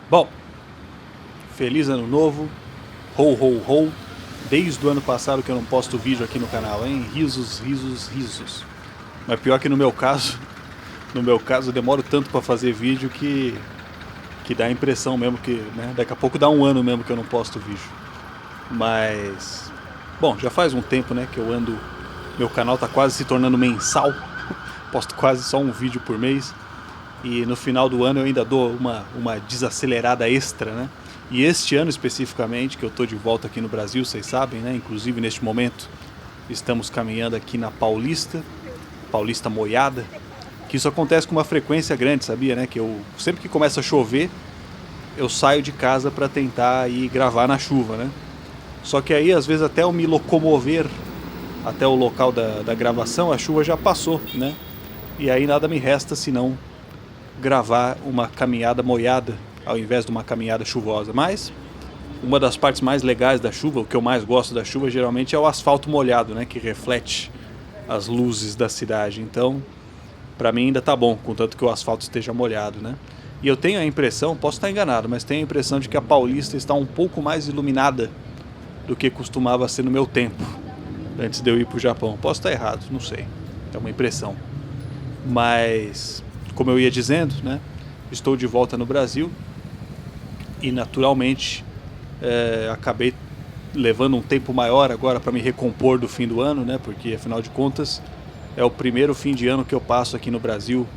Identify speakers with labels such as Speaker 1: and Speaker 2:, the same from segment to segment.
Speaker 1: Bom, feliz ano novo, ho ho ho. Desde o ano passado que eu não posto vídeo aqui no canal, hein? Risos, risos, risos. Mas pior que no meu caso, eu demoro tanto pra fazer vídeo que dá a impressão mesmo que, né, daqui a pouco dá um ano mesmo que eu não posto vídeo. Mas bom, já faz um tempo, né, que eu ando, meu canal tá quase se tornando mensal. Posto quase só um vídeo por mês. E no final do ano eu ainda dou uma desacelerada extra, né? E este ano especificamente, que eu estou de volta aqui no Brasil, vocês sabem, né? Inclusive neste momento estamos caminhando aqui na Paulista Molhada, que isso acontece com uma frequência grande, sabia, né? Que eu sempre que começa a chover, eu saio de casa para tentar ir gravar na chuva, né? Só que aí às vezes até eu me locomover até o local da gravação, a chuva já passou, né? E aí nada me resta senão gravar uma caminhada molhada ao invés de uma caminhada chuvosa. Mas uma das partes mais legais da chuva, o que eu mais gosto da chuva geralmente é o asfalto molhado, né, que reflete as luzes da cidade. Então, para mim ainda tá bom, contanto que o asfalto esteja molhado, né? E eu tenho a impressão, posso estar enganado, mas tenho a impressão de que a Paulista está um pouco mais iluminada do que costumava ser no meu tempo, antes de eu ir pro Japão. Posso estar errado, não sei. É uma impressão. Mas como eu ia dizendo, né, estou de volta no Brasil e naturalmente acabei levando um tempo maior agora para me recompor do fim do ano, né, porque afinal de contas é o primeiro fim de ano que eu passo aqui no Brasil,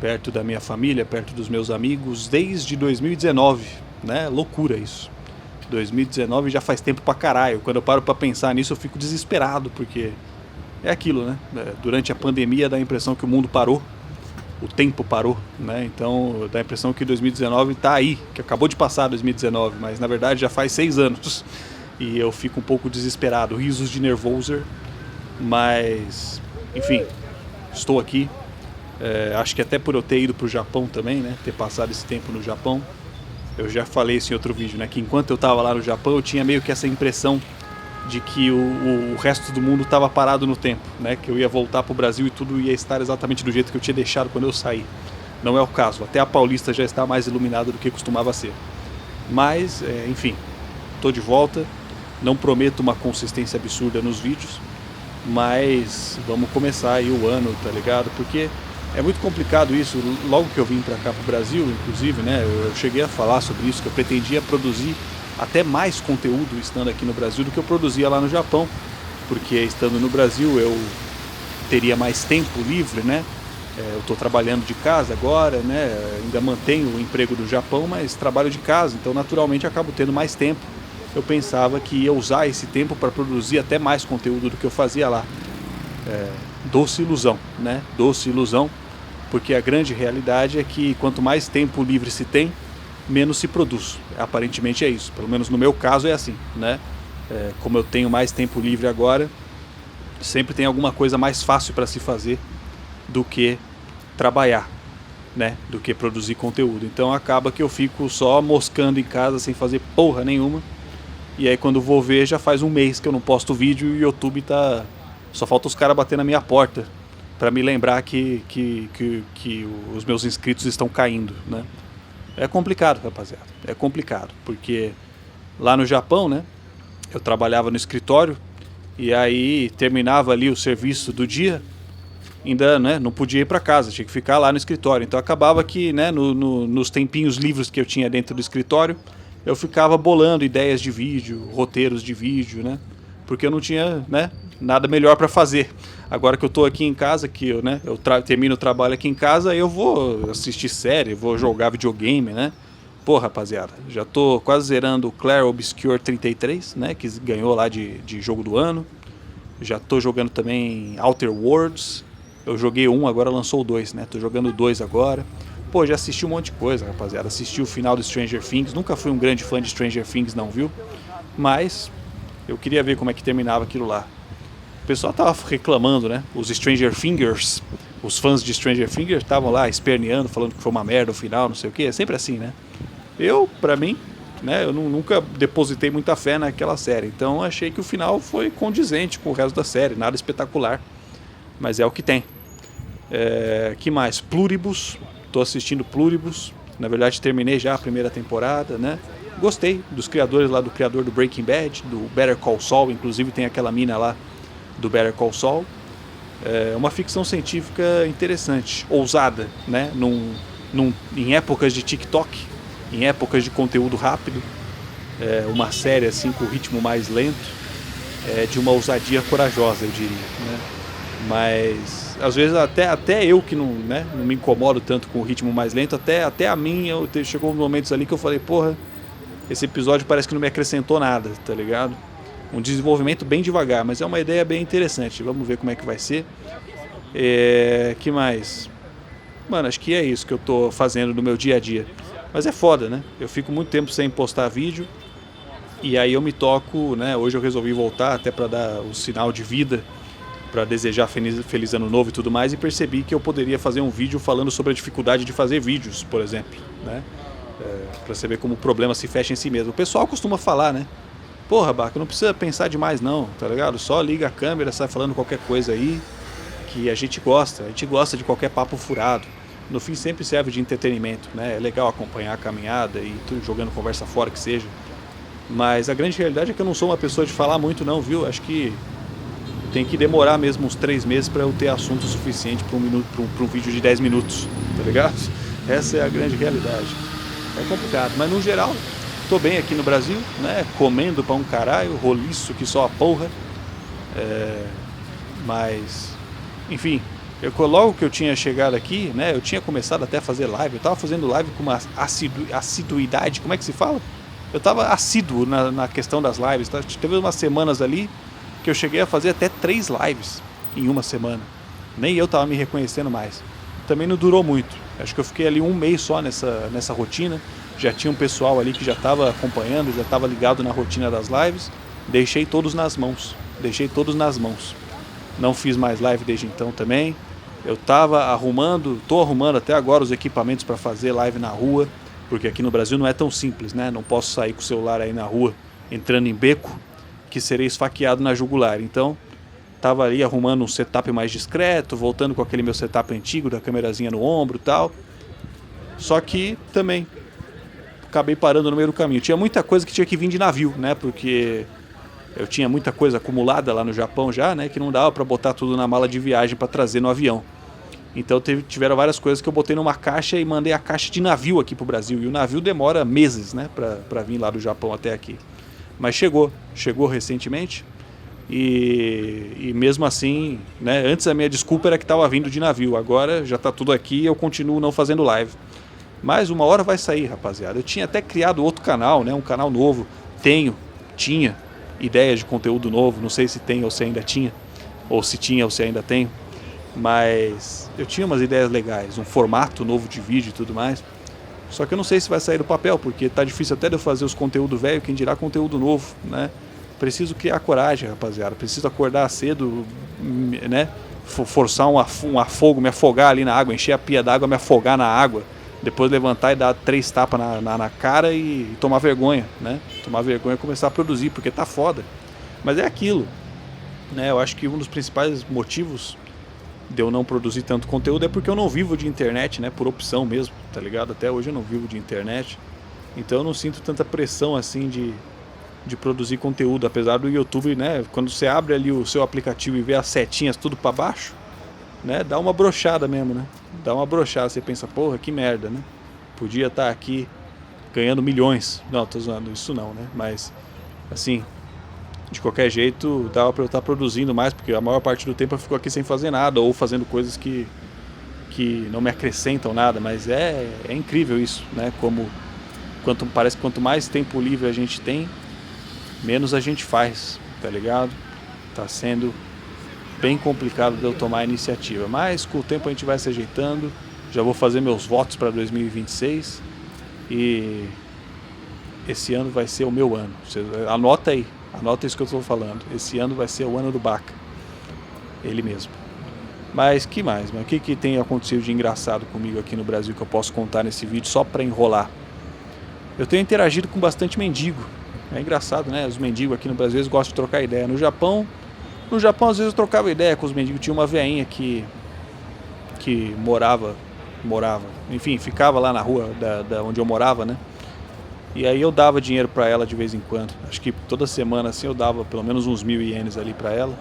Speaker 1: perto da minha família, perto dos meus amigos, desde 2019, né, loucura isso. 2019 já faz tempo pra caralho. Quando eu paro pra pensar nisso eu fico desesperado, porque é aquilo, né, durante a pandemia dá a impressão que o mundo parou, o tempo parou, né? Então dá a impressão que 2019 está aí, que acabou de passar 2019, mas na verdade já faz 6 anos. E eu fico um pouco desesperado, risos de nervoser, mas enfim, estou aqui. Acho que até por eu ter ido para o Japão também, né? Ter passado esse tempo no Japão. Eu já falei isso em outro vídeo, né? Que enquanto eu estava lá no Japão eu tinha meio que essa impressão de que o resto do mundo estava parado no tempo, né? Que eu ia voltar para o Brasil e tudo ia estar exatamente do jeito que eu tinha deixado quando eu saí. Não é o caso, até a Paulista já está mais iluminada do que costumava ser. Mas, enfim, estou de volta, não prometo uma consistência absurda nos vídeos, mas vamos começar aí o ano, tá ligado? Porque é muito complicado isso, logo que eu vim para cá pro Brasil, inclusive, né? Eu cheguei a falar sobre isso, que eu pretendia produzir até mais conteúdo estando aqui no Brasil do que eu produzia lá no Japão, porque estando no Brasil eu teria mais tempo livre, né? Eu estou trabalhando de casa agora, né? Ainda mantenho o emprego do Japão, mas trabalho de casa, então naturalmente acabo tendo mais tempo. Eu pensava que ia usar esse tempo para produzir até mais conteúdo do que eu fazia lá. Doce ilusão, né? Doce ilusão, porque a grande realidade é que quanto mais tempo livre se tem, menos se produz. Aparentemente é isso, pelo menos no meu caso é assim, né? Como eu tenho mais tempo livre agora, sempre tem alguma coisa mais fácil para se fazer do que trabalhar, né? Do que produzir conteúdo. Então acaba que eu fico só moscando em casa sem fazer porra nenhuma. E aí quando vou ver já faz um mês que eu não posto vídeo e o YouTube tá... Só falta os caras bater na minha porta para me lembrar que os meus inscritos estão caindo, né? É complicado, rapaziada. É complicado, porque lá no Japão, né, eu trabalhava no escritório e aí terminava ali o serviço do dia, ainda, né, não podia ir para casa, tinha que ficar lá no escritório. Então acabava que, né, nos tempinhos livres que eu tinha dentro do escritório, eu ficava bolando ideias de vídeo, roteiros de vídeo, né? Porque eu não tinha, né, nada melhor para fazer. Agora que eu tô aqui em casa, que eu, né, termino o trabalho aqui em casa, eu vou assistir série, vou jogar videogame, né? Pô, rapaziada, já tô quase zerando o Clair Obscure 33, né, que ganhou lá de jogo do ano. Já tô jogando também Outer Worlds. Eu joguei um, agora lançou o 2, né? Tô jogando o 2 agora. Pô, já assisti um monte de coisa, rapaziada. Assisti o final do Stranger Things. Nunca fui um grande fã de Stranger Things, não, viu? Mas eu queria ver como é que terminava aquilo lá. O pessoal tava reclamando, né? Os Stranger Thingers, os fãs de Stranger Things estavam lá esperneando, falando que foi uma merda o final, não sei o que. É sempre assim, né? Pra mim, né? Eu nunca depositei muita fé naquela série. Então achei que o final foi condizente com o resto da série, nada espetacular. Mas é o que tem. Que mais? Pluribus. Tô assistindo Pluribus. Na verdade, terminei já a primeira temporada, né? Gostei dos criadores lá, do criador do Breaking Bad, do Better Call Saul, inclusive tem aquela mina lá do Better Call Saul. É uma ficção científica interessante, ousada, né? Em épocas de TikTok, em épocas de conteúdo rápido, uma série assim com ritmo mais lento, de uma ousadia corajosa, eu diria, né? Mas às vezes até eu que não me incomodo tanto com o ritmo mais lento, até a mim chegou momentos ali que eu falei, porra, esse episódio parece que não me acrescentou nada, tá ligado? Um desenvolvimento bem devagar, mas é uma ideia bem interessante. Vamos ver como é que vai ser. Que mais? Mano, acho que é isso que eu tô fazendo no meu dia a dia. Mas é foda, né? Eu fico muito tempo sem postar vídeo. E aí eu me toco, né? Hoje eu resolvi voltar até para dar o sinal de vida, para desejar feliz ano novo e tudo mais. E percebi que eu poderia fazer um vídeo falando sobre a dificuldade de fazer vídeos, por exemplo, né? Para você ver como o problema se fecha em si mesmo. O pessoal costuma falar, né? Porra, Baca, não precisa pensar demais não, tá ligado? Só liga a câmera, sai falando qualquer coisa aí, que a gente gosta de qualquer papo furado. No fim sempre serve de entretenimento, né? É legal acompanhar a caminhada e tudo, jogando conversa fora que seja. Mas a grande realidade é que eu não sou uma pessoa de falar muito não, viu? Acho que tem que demorar mesmo uns 3 meses para eu ter assunto suficiente para um vídeo de 10 minutos, tá ligado? Essa é a grande realidade. É complicado, mas no geral tô bem aqui no Brasil, né? Comendo pra um caralho, roliço que só a porra. Mas, enfim, logo que eu tinha chegado aqui, né? Eu tinha começado até a fazer live. Eu tava fazendo live com uma assiduidade, como é que se fala? Eu tava assíduo na questão das lives. Tá? Teve umas semanas ali que eu cheguei a fazer até 3 lives em uma semana. Nem eu tava me reconhecendo mais. Também não durou muito. Acho que eu fiquei ali 1 mês só nessa rotina. Já tinha um pessoal ali que já estava acompanhando, já estava ligado na rotina das lives. Deixei todos nas mãos. Não fiz mais live desde então também. Eu tô arrumando até agora os equipamentos para fazer live na rua, porque aqui no Brasil não é tão simples, né? Não posso sair com o celular aí na rua, entrando em beco, que serei esfaqueado na jugular. Então, tava ali arrumando um setup mais discreto, voltando com aquele meu setup antigo da câmerazinha no ombro e tal. Só que também acabei parando no meio do caminho. Tinha muita coisa que tinha que vir de navio, né? Porque eu tinha muita coisa acumulada lá no Japão já, né? Que não dava para botar tudo na mala de viagem para trazer no avião. Então tiveram várias coisas que eu botei numa caixa e mandei a caixa de navio aqui pro Brasil. E o navio demora meses, né? Pra vir lá do Japão até aqui. Mas chegou recentemente. E mesmo assim, né? Antes a minha desculpa era que estava vindo de navio. Agora já tá tudo aqui e eu continuo não fazendo live. Mas uma hora vai sair, rapaziada. Eu tinha até criado outro canal, né? Um canal novo. Tinha ideias de conteúdo novo. Não sei se tem ou se ainda tinha. Ou se tinha ou se ainda tem. Mas eu tinha umas ideias legais. Um formato novo de vídeo e tudo mais. Só que eu não sei se vai sair do papel. Porque tá difícil até de eu fazer os conteúdos velhos. Quem dirá conteúdo novo, né? Preciso criar coragem, rapaziada. Preciso acordar cedo, né? Forçar um afogo, me afogar ali na água. Encher a pia d'água, me afogar na água. Depois levantar e dar 3 tapas na cara e tomar vergonha, né? Tomar vergonha e começar a produzir, porque tá foda. Mas é aquilo, né? Eu acho que um dos principais motivos de eu não produzir tanto conteúdo é porque eu não vivo de internet, né? Por opção mesmo, tá ligado? Até hoje eu não vivo de internet. Então eu não sinto tanta pressão assim de produzir conteúdo, apesar do YouTube, né? Quando você abre ali o seu aplicativo e vê as setinhas tudo pra baixo, né? Dá uma brochada mesmo, né? Dá uma brochada, você pensa, porra, que merda, né? Podia estar aqui ganhando milhões. Não, tô zoando, isso não, né? Mas, assim, de qualquer jeito, dava pra eu estar produzindo mais, porque a maior parte do tempo eu fico aqui sem fazer nada, ou fazendo coisas que não me acrescentam nada, mas é incrível isso, né? Parece que quanto mais tempo livre a gente tem, menos a gente faz, tá ligado? Tá sendo bem complicado de eu tomar a iniciativa, mas com o tempo a gente vai se ajeitando. Já vou fazer meus votos para 2026 e esse ano vai ser o meu ano. Anota aí, anota isso que eu estou falando. Esse ano vai ser o ano do Baca, ele mesmo. Mas que mais? O que tem acontecido de engraçado comigo aqui no Brasil que eu posso contar nesse vídeo só para enrolar? Eu tenho interagido com bastante mendigo. É engraçado, né? Os mendigos aqui no Brasil eles gostam de trocar ideia. No Japão às vezes eu trocava ideia com os mendigos. Tinha uma veinha que morava morava. Enfim, ficava lá na rua da onde eu morava, né? E aí eu dava dinheiro pra ela de vez em quando. Acho que toda semana assim eu dava pelo menos uns 1.000 ienes ali pra ela.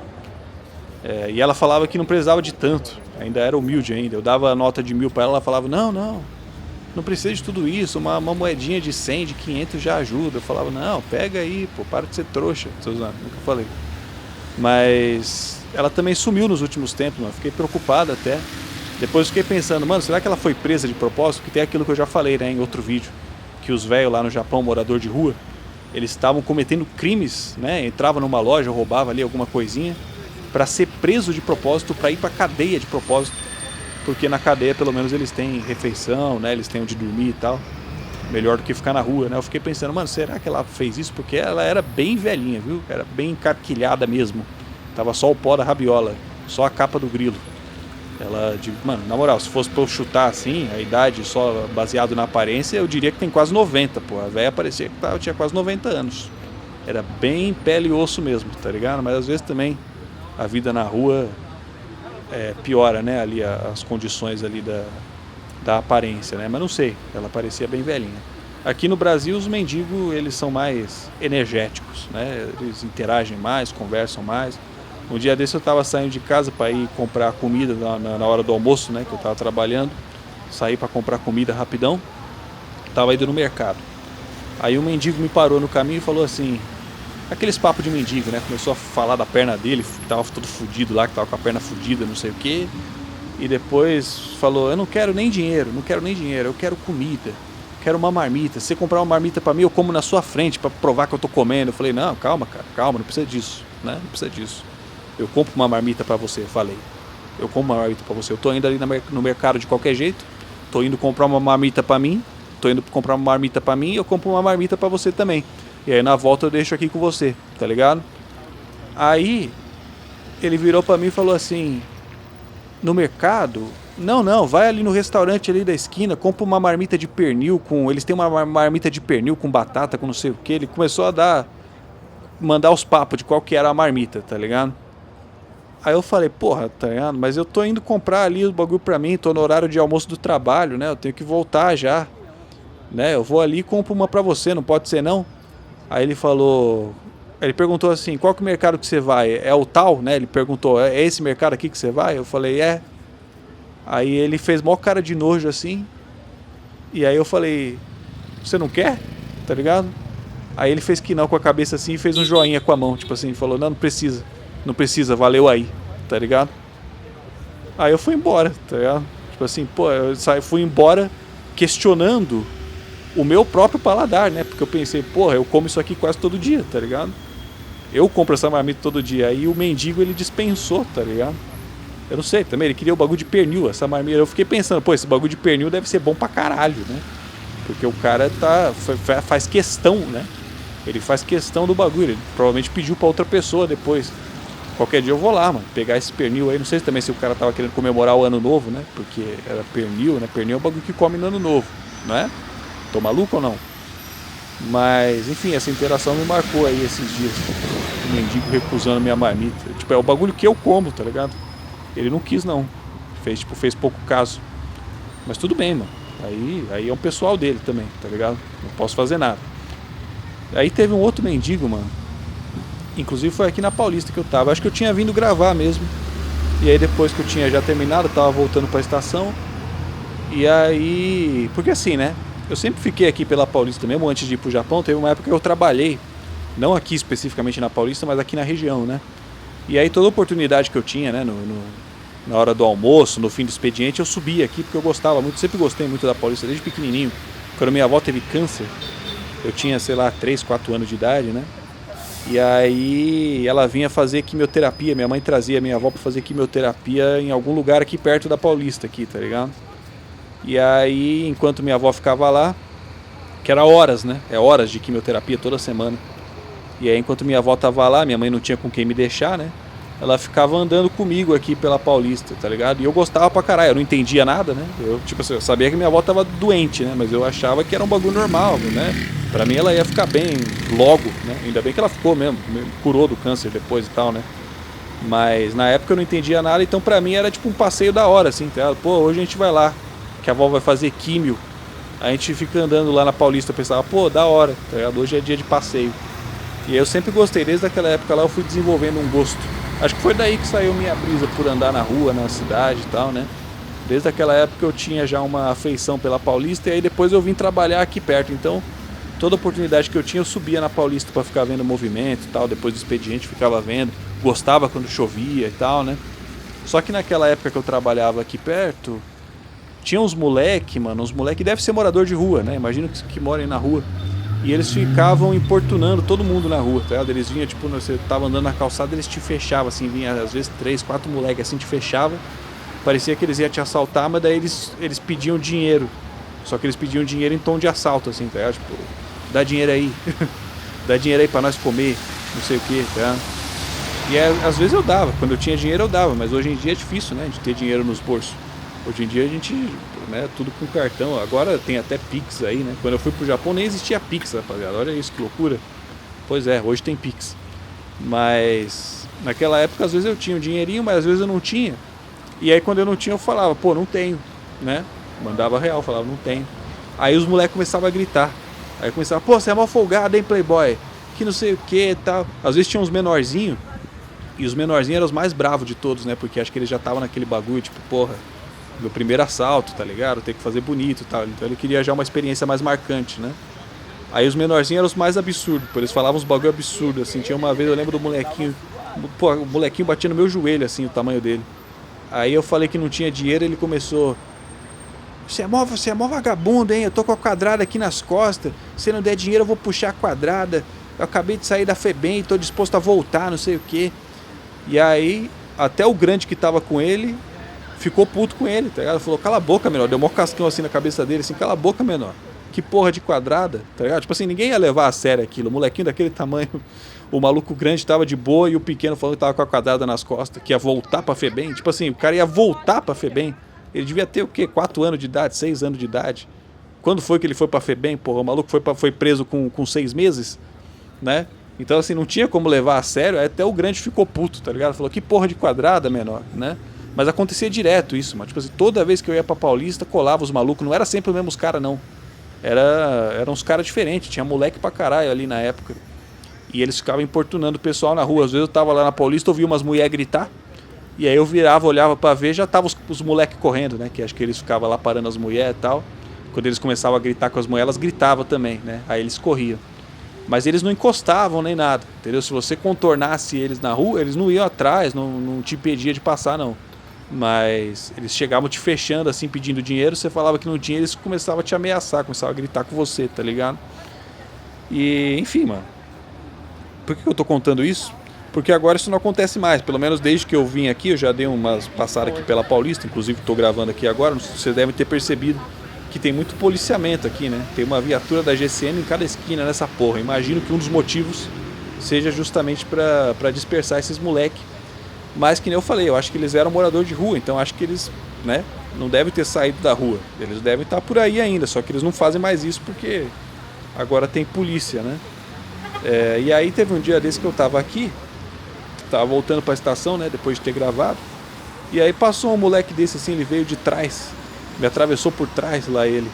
Speaker 1: E ela falava que não precisava de tanto. Ainda era humilde ainda. Eu dava a nota de 1.000 pra ela falava, não precisa de tudo isso. Uma moedinha de 100, de 500 já ajuda. Eu falava, não, pega aí, pô, para de ser trouxa, Suzana. Nunca falei. Mas ela também sumiu nos últimos tempos, mano. Fiquei preocupado até. Depois fiquei pensando, mano, será que ela foi presa de propósito? Porque tem aquilo que eu já falei, né, em outro vídeo. Que os velhos lá no Japão, morador de rua, eles estavam cometendo crimes, né? Entrava numa loja, roubava ali alguma coisinha, pra ser preso de propósito, pra ir pra cadeia de propósito. Porque na cadeia, pelo menos, eles têm refeição, né? Eles têm onde dormir e tal. Melhor do que ficar na rua, né? Eu fiquei pensando, mano, será que ela fez isso? Porque ela era bem velhinha, viu? Era bem encarquilhada mesmo. Tava só o pó da rabiola, só a capa do grilo. Ela, mano, na moral, se fosse pra eu chutar assim, a idade só baseado na aparência, eu diria que tem quase 90, pô. A velha parecia que tinha quase 90 anos. Era bem pele e osso mesmo, tá ligado? Mas às vezes também a vida na rua piora, né? Ali as condições ali da aparência, né? Mas não sei, ela parecia bem velhinha. Aqui no Brasil os mendigos, eles são mais energéticos, né? Eles interagem mais, conversam mais. Um dia desse eu estava saindo de casa para ir comprar comida na hora do almoço, né? Que eu estava trabalhando. Saí para comprar comida rapidão. Tava indo no mercado. Aí um mendigo me parou no caminho e falou assim... Aqueles papos de mendigo, né? Começou a falar da perna dele, que tava todo fudido lá, que tava com a perna fudida, não sei o quê. E depois falou, eu não quero nem dinheiro, eu quero comida. Quero uma marmita. Se você comprar uma marmita para mim, eu como na sua frente para provar que eu tô comendo. Eu falei, não, calma, cara, calma, não precisa disso, né? Não precisa disso. Eu compro uma marmita pra você, falei. Eu compro uma marmita pra você. Eu tô indo ali no mercado de qualquer jeito. Tô indo comprar uma marmita pra mim. E eu compro uma marmita pra você também. E aí na volta eu deixo aqui com você, tá ligado? Aí ele virou pra mim e falou assim: no mercado? Não, vai ali no restaurante ali da esquina, compra uma marmita de pernil com... Eles têm uma marmita de pernil com batata, com não sei o que. Ele começou a mandar os papos de qual que era a marmita, tá ligado? Aí eu falei, porra, tá ligado? Mas eu tô indo comprar ali o bagulho pra mim, tô no horário de almoço do trabalho, né? Eu tenho que voltar já, né? Eu vou ali e compro uma pra você, não pode ser não? Aí ele falou... Ele perguntou assim, qual que é o mercado que você vai? É o tal, né? Ele perguntou, é esse mercado aqui que você vai? Eu falei, é. Aí ele fez mó cara de nojo assim. E aí eu falei, você não quer? Tá ligado? Aí ele fez que não com a cabeça assim e fez um joinha com a mão, tipo assim, falou, não precisa. Não precisa, valeu aí, tá ligado? Aí eu fui embora, tá ligado? Tipo assim, pô, fui embora questionando o meu próprio paladar, né? Porque eu pensei, porra, eu como isso aqui quase todo dia, tá ligado? Eu compro essa marmita todo dia. Aí o mendigo, ele dispensou, tá ligado? Eu não sei, também, ele queria o bagulho de pernil, essa marmita. Eu fiquei pensando, pô, esse bagulho de pernil deve ser bom pra caralho, né? Porque o cara faz questão, né? Ele faz questão do bagulho. Ele provavelmente pediu pra outra pessoa depois. Qualquer dia eu vou lá, mano, pegar esse pernil aí. Não sei também se o cara tava querendo comemorar o ano novo, né? Porque era pernil, né? Pernil é um bagulho que come no ano novo, não é? Tô maluco ou não? Mas, enfim, essa interação me marcou aí esses dias. O mendigo recusando minha marmita. Tipo, é o bagulho que eu como, tá ligado? Ele não quis, não. Fez pouco caso. Mas tudo bem, mano. Aí é um pessoal dele também, tá ligado? Não posso fazer nada. Aí teve um outro mendigo, mano. Inclusive foi aqui na Paulista que eu tava. Acho que eu tinha vindo gravar mesmo. E aí depois que eu tinha já terminado, eu tava voltando pra estação. E aí... Porque assim, né? Eu sempre fiquei aqui pela Paulista mesmo, antes de ir pro Japão. Teve uma época que eu trabalhei. Não aqui especificamente na Paulista, mas aqui na região, né? E aí toda oportunidade que eu tinha, né? Na hora do almoço, no fim do expediente, eu subia aqui porque eu gostava muito. Sempre gostei muito da Paulista, desde pequenininho. Quando minha avó teve câncer, eu tinha, sei lá, 3, 4 anos de idade, né? E aí ela vinha fazer quimioterapia. Minha mãe trazia minha avó pra fazer quimioterapia em algum lugar aqui perto da Paulista, aqui, tá ligado? E aí, enquanto minha avó ficava lá, que era horas, né? É horas de quimioterapia toda semana. E aí, enquanto minha avó tava lá, minha mãe não tinha com quem me deixar, né? Ela ficava andando comigo aqui pela Paulista, tá ligado? E eu gostava pra caralho, eu não entendia nada, né? Eu, tipo assim, eu sabia que minha avó tava doente, né? Mas eu achava que era um bagulho normal, né? Pra mim ela ia ficar bem logo, né? Ainda bem que ela ficou mesmo, curou do câncer depois e tal, né? Mas na época eu não entendia nada, então pra mim era tipo um passeio da hora, assim, tá ligado? Pô, hoje a gente vai lá que a avó vai fazer químio. A gente fica andando lá na Paulista, pensava, pô, da hora, tá ligado? Hoje é dia de passeio. E aí eu sempre gostei, desde aquela época lá eu fui desenvolvendo um gosto. Acho que foi daí que saiu minha brisa por andar na rua, na cidade e tal, né? Desde aquela época eu tinha já uma afeição pela Paulista e aí depois eu vim trabalhar aqui perto. Então, toda oportunidade que eu tinha, eu subia na Paulista para ficar vendo o movimento e tal. Depois do expediente ficava vendo, gostava quando chovia e tal, né? Só que naquela época que eu trabalhava aqui perto, tinha uns moleque, mano, uns moleque deve ser morador de rua, né? Imagino que morem na rua. E eles ficavam importunando todo mundo na rua, tá ligado? Eles vinham, tipo, você tava andando na calçada, eles te fechavam, assim, vinha às vezes 3, 4 moleques assim, te fechavam. Parecia que eles iam te assaltar, mas daí eles pediam dinheiro. Só que eles pediam dinheiro em tom de assalto, assim, tá ligado? Tipo, dá dinheiro aí. Dá dinheiro aí pra nós comer, não sei o que, tá? E às vezes eu dava, quando eu tinha dinheiro eu dava, mas hoje em dia é difícil, né, de ter dinheiro nos bolsos. Hoje em dia a gente, né, tudo com cartão. Agora tem até Pix aí, né? Quando eu fui pro Japão nem existia Pix, rapaziada. Olha isso, que loucura. Pois é, hoje tem Pix. Mas naquela época às vezes eu tinha um dinheirinho, mas às vezes eu não tinha. E aí quando eu não tinha eu falava, pô, não tenho, né? Mandava real, falava, não tenho. Aí os moleques começavam a gritar. Aí eu começava, pô, você é mal folgado, hein, playboy? Que não sei o que e tal. Às vezes tinha uns menorzinhos. E os menorzinhos eram os mais bravos de todos, né? Porque acho que eles já estavam naquele bagulho, tipo, porra, meu primeiro assalto, tá ligado? Tem que fazer bonito e tal. Então ele queria já uma experiência mais marcante, né? Aí os menorzinhos eram os mais absurdos, pô. Eles falavam uns bagulho absurdo, assim. Tinha uma vez, eu lembro do molequinho. Pô, o molequinho batia no meu joelho, assim, o tamanho dele. Aí eu falei que não tinha dinheiro, ele começou. Você é mó vagabundo, hein? Eu tô com a quadrada aqui nas costas. Se não der dinheiro, eu vou puxar a quadrada. Eu acabei de sair da FEBEM e tô disposto a voltar, não sei o quê. E aí, até o grande que tava com ele ficou puto com ele, tá ligado? Falou, cala a boca, menor. Deu mó cascão assim na cabeça dele, assim, cala a boca, menor. Que porra de quadrada, tá ligado? Tipo assim, ninguém ia levar a sério aquilo. O molequinho daquele tamanho, o maluco grande tava de boa e o pequeno falou que tava com a quadrada nas costas, que ia voltar pra FEBEM. Tipo assim, o cara ia voltar pra FEBEM. Ele devia ter o quê? 4 anos de idade, 6 anos de idade. Quando foi que ele foi pra FEBEM? Porra, o maluco foi preso com 6 meses, né? Então assim, não tinha como levar a sério, até o grande ficou puto, tá ligado? Falou, que porra de quadrada, menor, né? Mas acontecia direto isso, mano. Tipo assim, toda vez que eu ia pra Paulista, colava os malucos, não era sempre os mesmos caras, não. Eram uns caras diferentes, tinha moleque pra caralho ali na época. E eles ficavam importunando o pessoal na rua. Às vezes eu tava lá na Paulista, ouvia umas mulheres gritar, e aí eu virava, olhava pra ver, já tava os moleques correndo, né? Que acho que eles ficavam lá parando as mulheres e tal. Quando eles começavam a gritar com as mulheres, elas gritavam também, né? Aí eles corriam. Mas eles não encostavam nem nada, entendeu? Se você contornasse eles na rua, eles não iam atrás, não te impedia de passar, não. Mas eles chegavam te fechando, assim, pedindo dinheiro, você falava que não tinha, eles começavam a te ameaçar, começavam a gritar com você, tá ligado? E, enfim, mano. Por que eu tô contando isso? Porque agora isso não acontece mais, pelo menos desde que eu vim aqui, eu já dei umas passadas aqui pela Paulista, inclusive tô gravando aqui agora, vocês devem ter percebido que tem muito policiamento aqui, né? Tem uma viatura da GCM em cada esquina nessa porra. Imagino que um dos motivos seja justamente pra dispersar esses moleque. Mas que nem eu falei, eu acho que eles eram morador de rua, então acho que eles, né, não devem ter saído da rua. Eles devem estar por aí ainda, só que eles não fazem mais isso porque agora tem polícia, né? E aí teve um dia desse que eu tava aqui, tava voltando pra estação, né, depois de ter gravado, e aí passou um moleque desse assim, ele veio de trás, me atravessou por trás lá ele.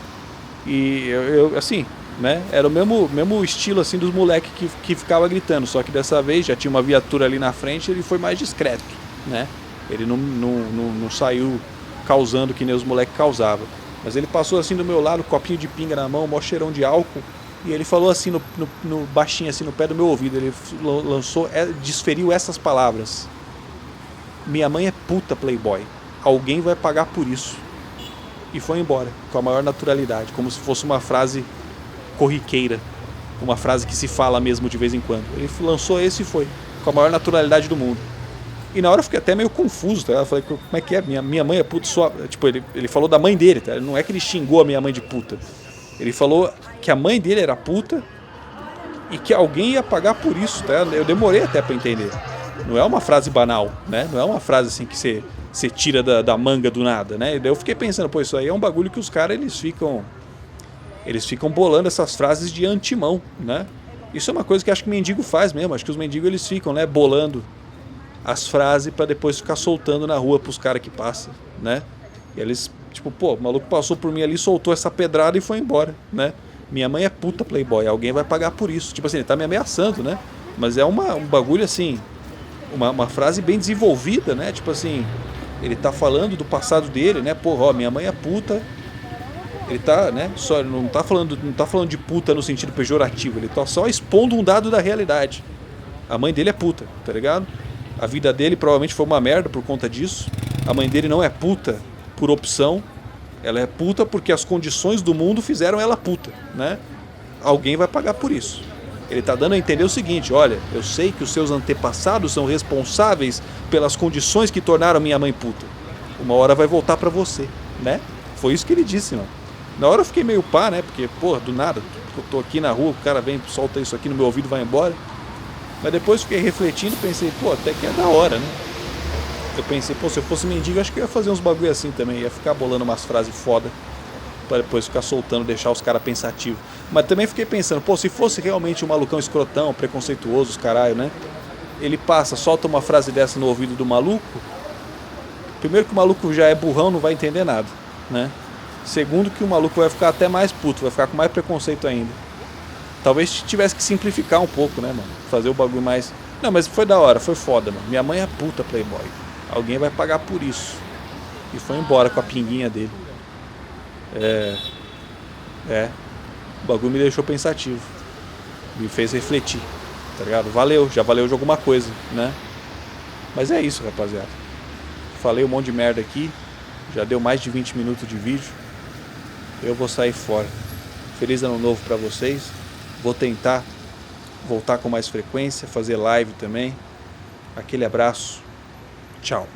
Speaker 1: E eu assim, né? Era o mesmo estilo assim dos moleques que ficava gritando, só que dessa vez já tinha uma viatura ali na frente, ele foi mais discreto, né? Ele não saiu causando que nem os moleques causavam. Mas ele passou assim do meu lado, copinho de pinga na mão, mó cheirão de álcool, e ele falou assim no baixinho assim no pé do meu ouvido, ele desferiu essas palavras: minha mãe é puta, playboy. Alguém vai pagar por isso. E foi embora, com a maior naturalidade, como se fosse uma frase corriqueira, uma frase que se fala mesmo de vez em quando. Ele lançou esse e foi, com a maior naturalidade do mundo. E na hora eu fiquei até meio confuso, tá? Eu falei, como é que é? Minha mãe é puta só. Tipo, ele falou da mãe dele, tá? Não é que ele xingou a minha mãe de puta. Ele falou que a mãe dele era puta e que alguém ia pagar por isso, tá? Eu demorei até pra entender. Não é uma frase banal, né? Não é uma frase assim que você tira da manga do nada, né? E daí eu fiquei pensando, pô, isso aí é um bagulho que os caras, eles ficam bolando essas frases de antemão, né? Isso é uma coisa que acho que mendigo faz mesmo. Acho que os mendigos eles ficam, né, bolando as frases pra depois ficar soltando na rua pros caras que passam, né? E eles Tipo, pô, o maluco passou por mim ali, soltou essa pedrada e foi embora, né? Minha mãe é puta playboy, alguém vai pagar por isso. Tipo assim, ele tá me ameaçando, né? Mas é um bagulho assim, uma frase bem desenvolvida, né? Tipo assim, ele tá falando do passado dele, né? Porra, ó, minha mãe é puta. Ele tá, né? Só não tá falando de puta no sentido pejorativo, ele tá só expondo um dado da realidade. A mãe dele é puta, tá ligado? A vida dele provavelmente foi uma merda por conta disso. A mãe dele não é puta por opção. Ela é puta porque as condições do mundo fizeram ela puta, né? Alguém vai pagar por isso. Ele tá dando a entender o seguinte: olha, eu sei que os seus antepassados são responsáveis pelas condições que tornaram minha mãe puta. Uma hora vai voltar pra você, né? Foi isso que ele disse, mano. Na hora eu fiquei meio pá, né? Porque, porra, do nada, eu tô aqui na rua, o cara vem, solta isso aqui no meu ouvido e vai embora. Mas depois fiquei refletindo e pensei, pô, até que é da hora, né? Eu pensei, pô, se eu fosse mendigo, acho que eu ia fazer uns bagulho assim também. Ia ficar bolando umas frases foda pra depois ficar soltando, deixar os caras pensativos. Mas também fiquei pensando, pô, se fosse realmente um malucão escrotão, preconceituoso, os caralho, né? Ele passa, solta uma frase dessa no ouvido do maluco. Primeiro que o maluco já é burrão, não vai entender nada, né? Segundo que o maluco vai ficar até mais puto, vai ficar com mais preconceito ainda. Talvez tivesse que simplificar um pouco, né, mano? Fazer o bagulho mais... Não, mas foi da hora, foi foda, mano. Minha mãe é puta playboy. Alguém vai pagar por isso. E foi embora com a pinguinha dele. O bagulho me deixou pensativo. Me fez refletir, tá ligado? Valeu, já valeu de alguma coisa, né? Mas é isso, rapaziada. Falei um monte de merda aqui. Já deu mais de 20 minutos de vídeo. Eu vou sair fora. Feliz ano novo pra vocês. Vou tentar voltar com mais frequência, fazer live também. Aquele abraço. Tchau.